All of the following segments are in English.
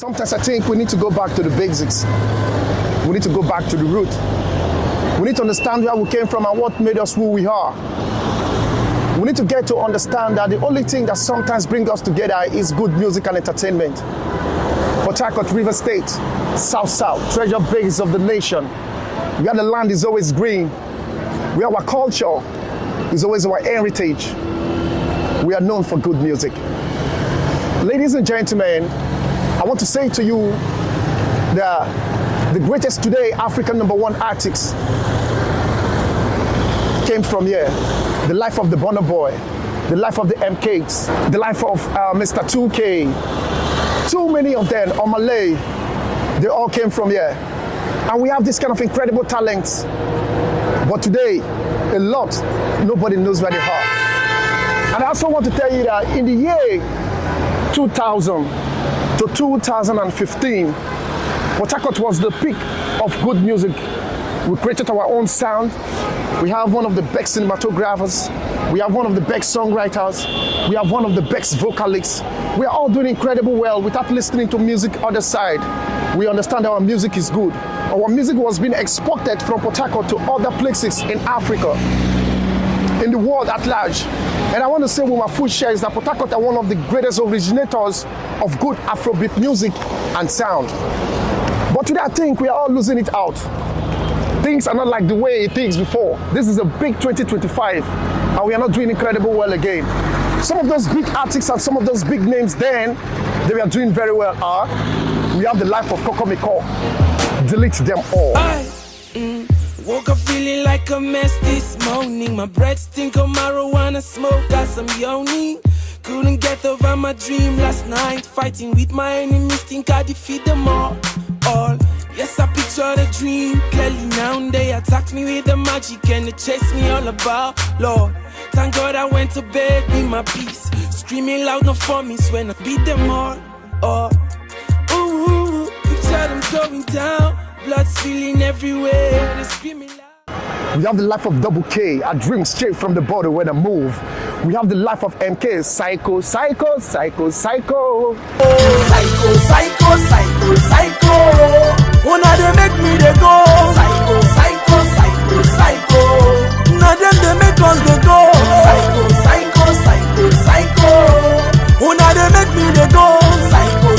Sometimes I think we need to go back to the basics. We need to go back to the root. We need to understand where we came from and what made us who we are. We need to get to understand that the only thing that sometimes brings us together is good music and entertainment. Portharcourt, River State, South, treasure base of the nation. Where the land is always green. Where our culture is always our heritage. We are known for good music. Ladies and gentlemen, I want to say to you the greatest today African #1 artist came from here. The life of the Burna Boy, the life of the MKs, the life of Mr. 2K. Too many of them, Malay, they all came from here. And we have this kind of incredible talents. But today, a lot, nobody knows where they are. And I also want to tell you that in the year 2000 to 2015, Portharcourt was the peak of good music. We created our own sound. We have one of the best cinematographers. We have one of the best songwriters. We have one of the best vocalists. We are all doing incredibly well without listening to music other side. We understand our music is good. Our music was being exported from Portharcourt to other places in Africa, in the world at large. And I want to say with my full share is that Portharcourt are one of the greatest originators of good Afrobeat music and sound. But today I think we are all losing it out. Things are not like the way it is before. This is a big 2025 and we are not doing incredibly well again. Some of those big artists and some of those big names then, they were doing very well. We have the life of Coco Miko. Delete them all. Woke up feeling like a mess this morning. My breath stink of marijuana smoke, got some yoni. Couldn't get over my dream last night. Fighting with my enemies, think I defeat them all. Yes, I picture the dream clearly now. They attacked me with the magic and they chased me all about. Lord, thank God I went to bed with my peace. Screaming loud, no for me, when I beat them all. Ooh, picture them going down. Blood spilling everywhere, they screaming loud. We have the life of Double K, I dream straight from the body when I move. We have the life of MK, psycho. Psycho, one of them make me they go. Psycho. Now them they make us they go. Psycho. One of them make me they go. Psycho.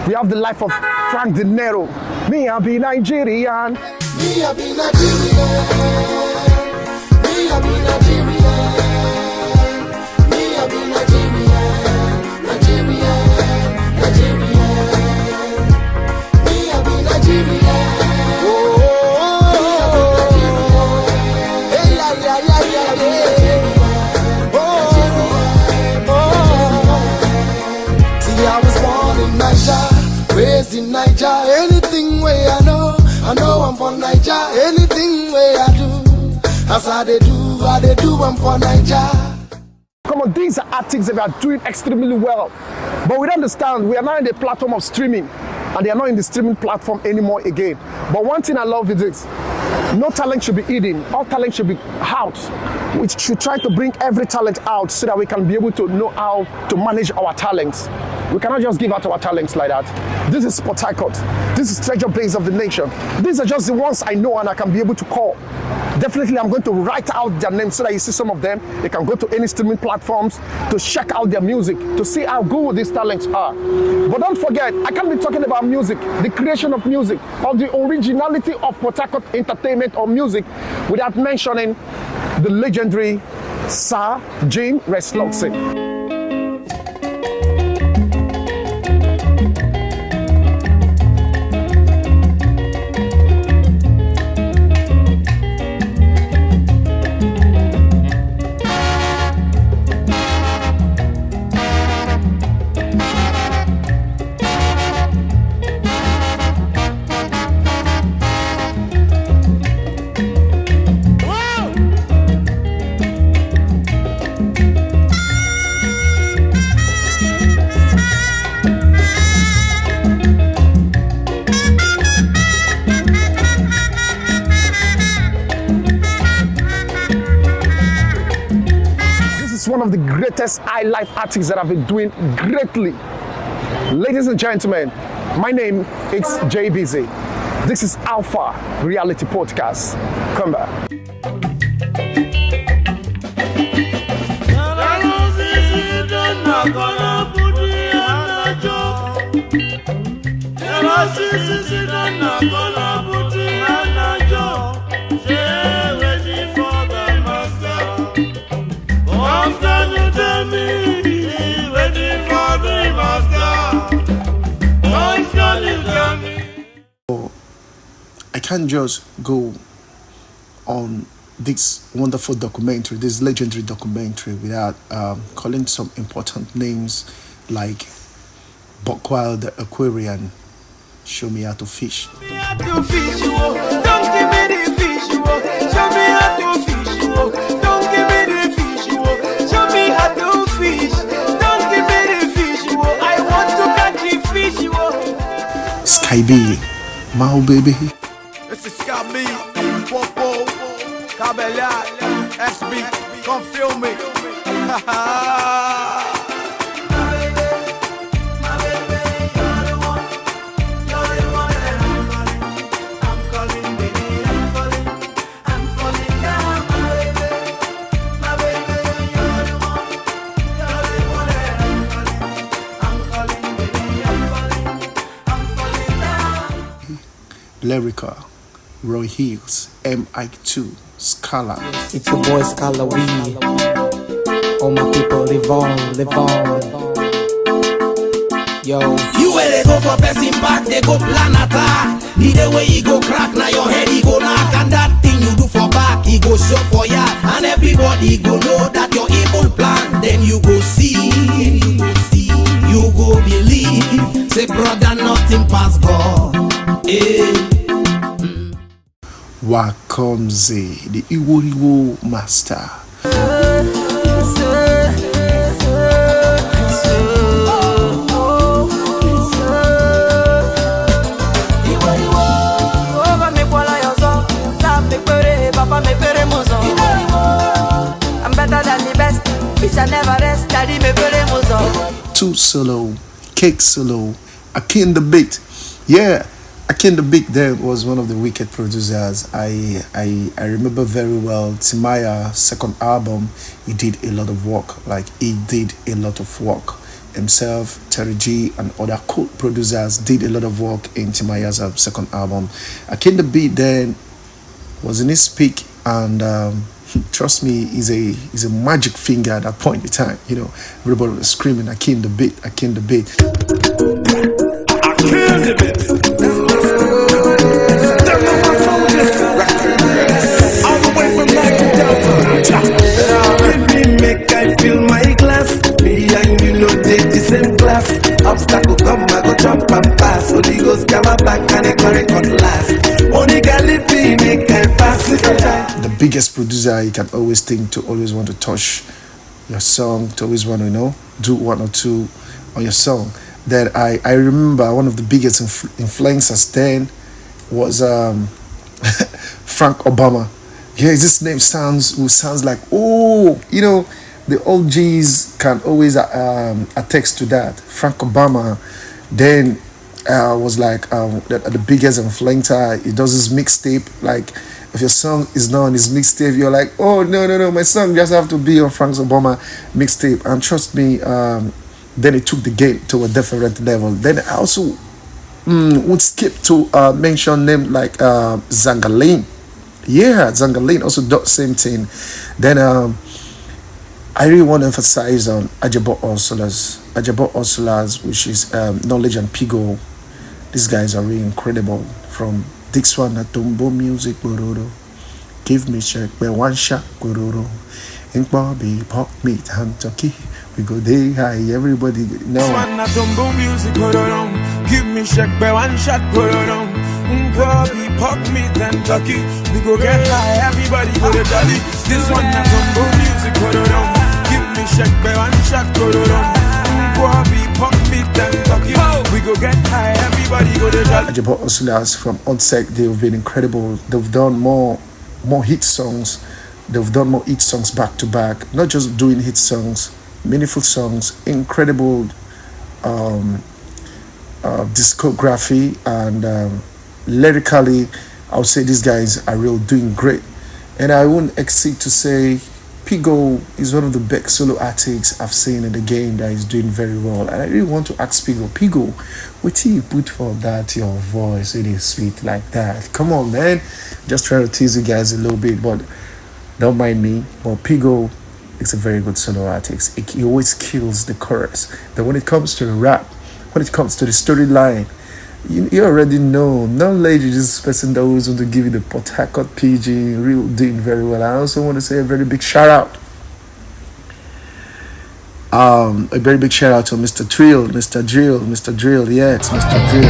We have the life of Frank De Niro. Me, I be Nigerian. Me, I be Nigerian. Me, I be Nigerian. Me, I be Nigerian. Nigerian. Me, I be Nigerian. Oh, hey, see, I was born in Niger, raised in Niger. Anything way I know I'm from Niger. Anything way I do, as I do, I'm from Niger. Come on, these are artists that are doing extremely well. But we don't understand, we are now in the platform of streaming. And they are not in the streaming platform anymore again. But one thing I love is this. No talent should be hidden. All talent should be out. We should try to bring every talent out so that we can be able to know how to manage our talents. We cannot just give out our talents like that. This is Portharcourt. This is treasure base of the nation. These are just the ones I know and I can be able to call. Definitely I'm going to write out their names so that you see some of them. They can go to any streaming platforms to check out their music, to see how good these talents are. But don't forget, I can't be talking about music, the creation of music, or the originality of Portharcourt entertainment or music without mentioning the legendary Sir Jim Resloxing. one of the greatest high life artists that have been doing greatly. Ladies and gentlemen, my name is JBZ. This is Alpha Reality Podcast. Come back. I can't just go on this wonderful documentary, this legendary documentary, without calling some important names like Portharcourt the Aquarian. Show me how to fish. Don't give me the fish, show me how to fish. Don't give me the fish, show me how to fish. Don't give me the fish, I want to catch the fish. Sky B, Mao baby. This is Sky B, Popo, Cabella, SB, come feel me. Lyrica, Roy Hills, MI2, Scala. It's your boy Scala Weed. All my people live on, live on. Yo. You where they go for pressing back, they go plan attack. The way you go crack, now your head he go knock. And that thing you do for back, he go show for ya. And everybody go know that your evil plan. Then you go see, you go believe. Say brother, nothing past God. Wakomze, the Iwo master. I'm better than the best, bitch I never rest, daddy me very muzo. Two solo, Cake solo, Akin the Beat. Yeah, Akin the Beat there was one of the wicked producers. I remember very well Timaya's second album. He did a lot of work. Himself, Terry G and other cool producers did a lot of work in Timaya's second album. Akin the Beat then was in his peak, and trust me, he's a magic finger at that point in time. You know, everybody was screaming, Akin the Beat, Akin the Beat. Akin the Beat. All the way from back to Delta. Give me make I fill my glass. Me and you know take the same class. Obstacle come, I go jump and pass. Holy Ghost come back and I carry last. Only Galilee make I pass. The biggest producer you can always think to always want to touch your song, to always want to do one or two on your song. That I remember one of the biggest influencers then was Frank Obama. Yeah, this name sounds like, the OGs can always attest to that. Frank Obama then was like the biggest influencer. He does his mixtape. Like, if your song is not on his mixtape, you're like, oh no, my song just have to be on Frank Obama mixtape. And trust me, then it took the game to a different level. Then I also would skip to mention name like Zangalin. Yeah, Zangalin also did the same thing. Then I really want to emphasize on Ajabo Orsolas, which is Knowledge and Pigo. These guys are really incredible. From this one at Tombo Music, Bororo. Give me check, where one shot, Bororo. In Bobby, Pop Meat, Kentucky. We go day high, everybody know. This one at Tombo Music, Bororo. Give me check, where one shot, Bororo. Bobby, Pop Meat, Kentucky. We go get high, everybody go to Dolly. This one at Tombo Music, Bororo. Give me check, where one shot, Bororo. Bobby, Pop Meat, Kentucky. We go get high, everybody go to Dolly. Ajabo Orsolas from Onset, they've been incredible. They've done more hit songs They've done more hit songs back to back, not just doing hit songs, meaningful songs, incredible discography, and lyrically, I would say these guys are real doing great. And I wouldn't exceed to say Pigo is one of the best solo artists I've seen in the game that is doing very well. And I really want to ask Pigo, what do you put for that your voice really sweet like that? Come on, man. Just trying to tease you guys a little bit, but don't mind me. But Pigo is a very good solo artist. He always kills the chorus. Then when it comes to the rap, when it comes to the storyline, you already know. Knowledge is this person that always want to give you the Portharcourt PG, real doing very well. I also want to say a very big shout out. A very big shout out to Mr. Drill. Yeah, it's Mr. Drill.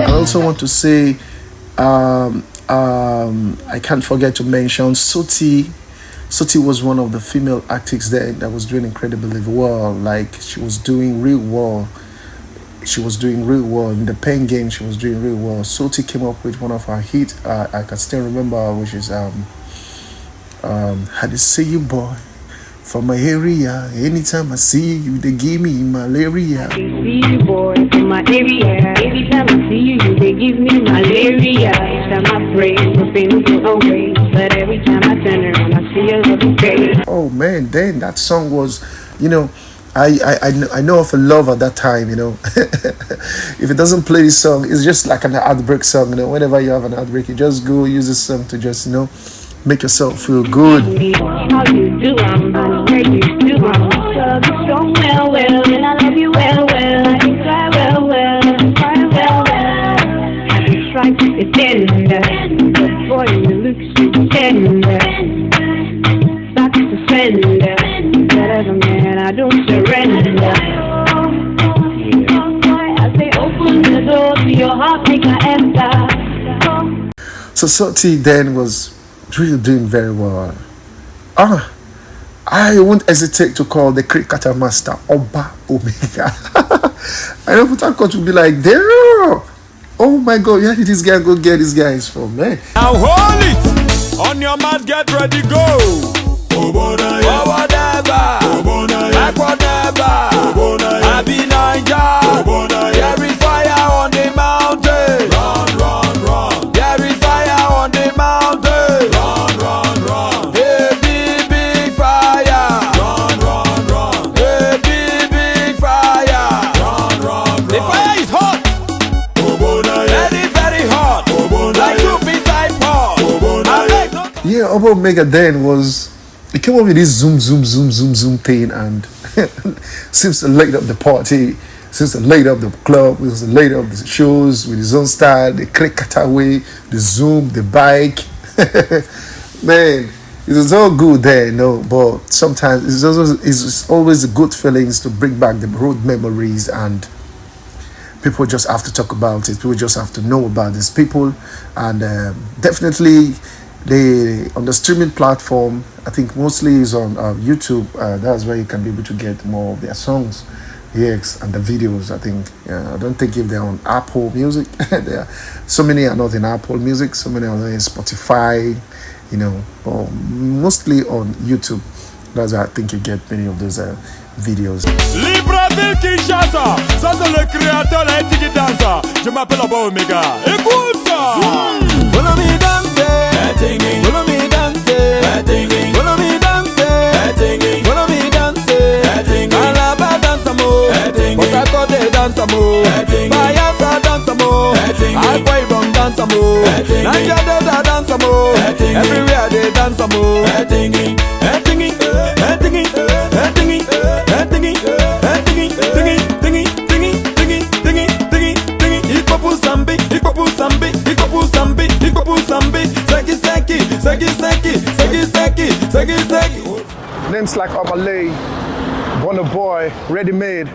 I also want to say I can't forget to mention Soti. Soti was one of the female artists there that was doing incredibly well. Like, she was doing real well. In the pen game. She was doing real well. Soti came up with one of her hits. I can still remember, which is how to see you, boy, from my area. Anytime I see you, they give me malaria. I see you, boy, from my area. Every time I see you, they give me malaria. Each time I pray, the things go away. But every time I turn around, I see your loving face. Oh man, then that song was, I know of a love at that time, If it doesn't play this song, it's just like an heartbreak song, Whenever you have an heartbreak, you just go use this song to just, make yourself feel good. How you do, where you do, love you so well, and I love you well, I can cry well, I can try to be tender, but boy, you look so tender, back to surrender, whatever, man, I don't surrender. I say open the door to your heart, make I enter. So Soti then was really doing very well. I won't hesitate to call the cricketer master Oba Omega. I know Portharcourt will be like, there. Oh my God, where did this guy go get these guys from, man? Now hold it on your mat, get ready, go. Forward ever, backward never. I be Niger. There is fire on the mountain. Run. There is fire on the mountain. Run. Hey, big fire. Run. Hey, big fire. Run. The fire is hot. Very hot. Like soup inside pot. Yeah, Oba Omega then he came up with this zoom thing, and seems to light up the party, seems to light up the club, seems to light up the shows with his own style, the cricketer way, the zoom, the bike. Man, it was all good there, but sometimes it's always a good feelings to bring back the road memories, and people just have to talk about it. People just have to know about these people, and definitely on the streaming platform, I think mostly is on YouTube. That's where you can be able to get more of their songs, yes, and the videos. I think I don't think if they're on Apple Music. There are so many are not in Apple Music, so many are in Spotify, but mostly on YouTube. That's where I think you get many of those videos. Libreville Kinshasa, ça c'est le créateur, la éthique dansa. Je m'appelle Oba Omega. Écoute ça. Follow me dancing, follow me dancing, follow me dancing, follow me dancing. Alaba dansa mo, Portharcourt dansa mo, Bayelsa dansa mo, Akwa Ibom dansa mo, Niger Delta dansa mo, everywhere they dansa mo. Names like Omalay, Bonner Boy, Ready Made,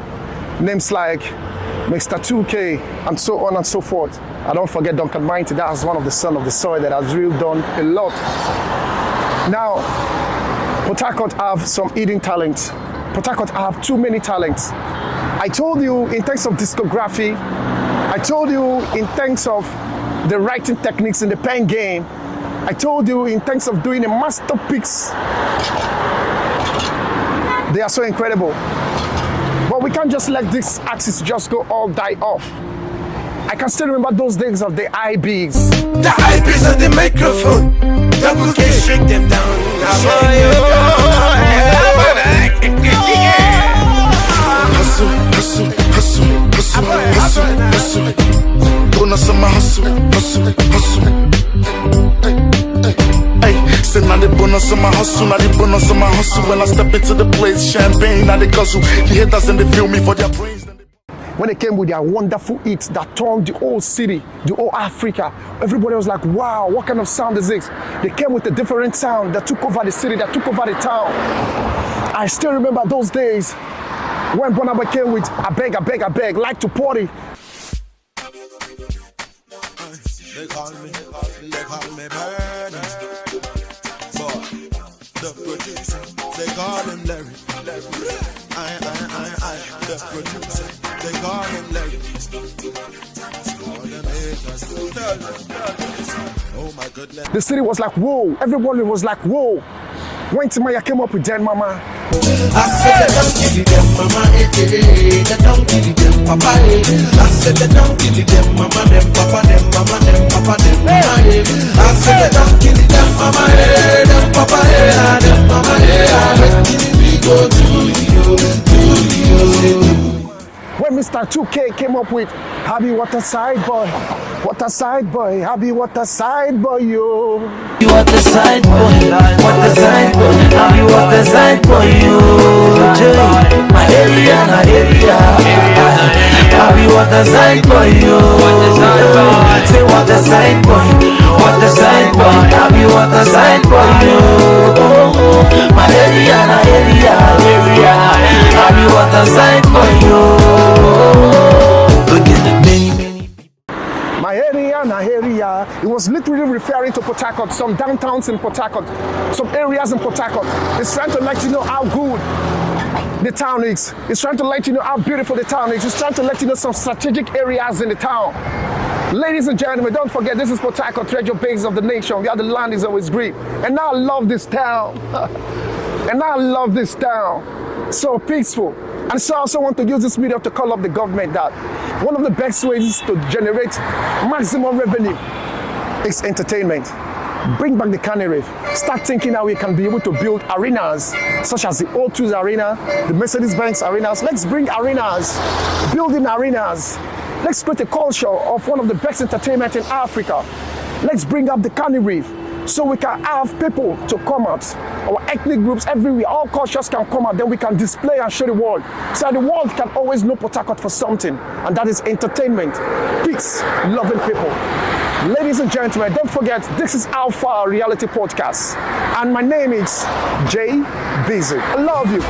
names like Mr. 2K, and so on and so forth. I don't forget Duncan Mighty. That was one of the son of the soil that has really done a lot. Now, Portharcourt have some hidden talents. Portharcourt have too many talents. I told you in terms of discography, I told you in terms of the writing techniques in the pen game, I told you in terms of doing a masterpiece. They are so incredible. But we can't just let this axis just go all die off. I can still remember those days of the IBs. The IBs on the microphone. Double K, shake them down. Hustle, hustle, hustle, hustle, hustle, hustle. Bonus on my hustle, hustle, hustle. Hey, say now the bonus on my hustle, now the bonus on my hustle. When I step into the place, champagne, now they guzzle. The haters and they feel me for their praise. When they came with their wonderful hits that turned the whole city, the whole Africa, everybody was like, wow, what kind of sound is this? They came with a different sound that took over the city, that took over the town. I still remember those days when Burna Boy came with I beg, like to party. They call me Burna. But the producer, they call him Larry. The producer, they call him Larry. All them haters, oh my goodness. The city was like, whoa. Everybody was like, whoa. When Timaya came up with Den Mama. I said that don't kill them, mama, that don't kill them, papa, I said that don't kill them, mama, them, papa, them, mama, them, papa, them, mama, I said that don't kill them, mama, them, papa, them, mama, we go to you. When Mr. 2K came up with Happy Water Side Boy, Water Side Boy, Happy Water Side Boy, yo. You want the side boy, what the side boy, Happy Water Side Boy, yo. My area, Happy Water Side Boy, yo. Say what the side boy, Happy Water Side Boy, yo. My area, Happy Water Side Boy, yo. My area, it was literally referring to Portharcourt, some downtowns in Portharcourt, some areas in Portharcourt. It's trying to let you know how good the town is. It's trying to let you know how beautiful the town is. It's trying to let you know some strategic areas in the town. Ladies and gentlemen, don't forget, this is Portharcourt, treasure base of the nation, where the land is always green. And now I love this town. So peaceful. And so I also want to use this medium to call up the government that one of the best ways to generate maximum revenue is entertainment. Bring back the Canary Reef. Start thinking how we can be able to build arenas such as the O2's arena, the Mercedes-Benz arenas. Let's bring arenas, building arenas. Let's create a culture of one of the best entertainment in Africa. Let's bring up the Canary Reef so we can have people to come out. Our ethnic groups everywhere, all cultures can come out, then we can display and show the world. So the world can always know Portharcourt for something, and that is entertainment, peace, loving people. Ladies and gentlemen, don't forget, this is Alpha Reality Podcast, and my name is Jay Busy. I love you.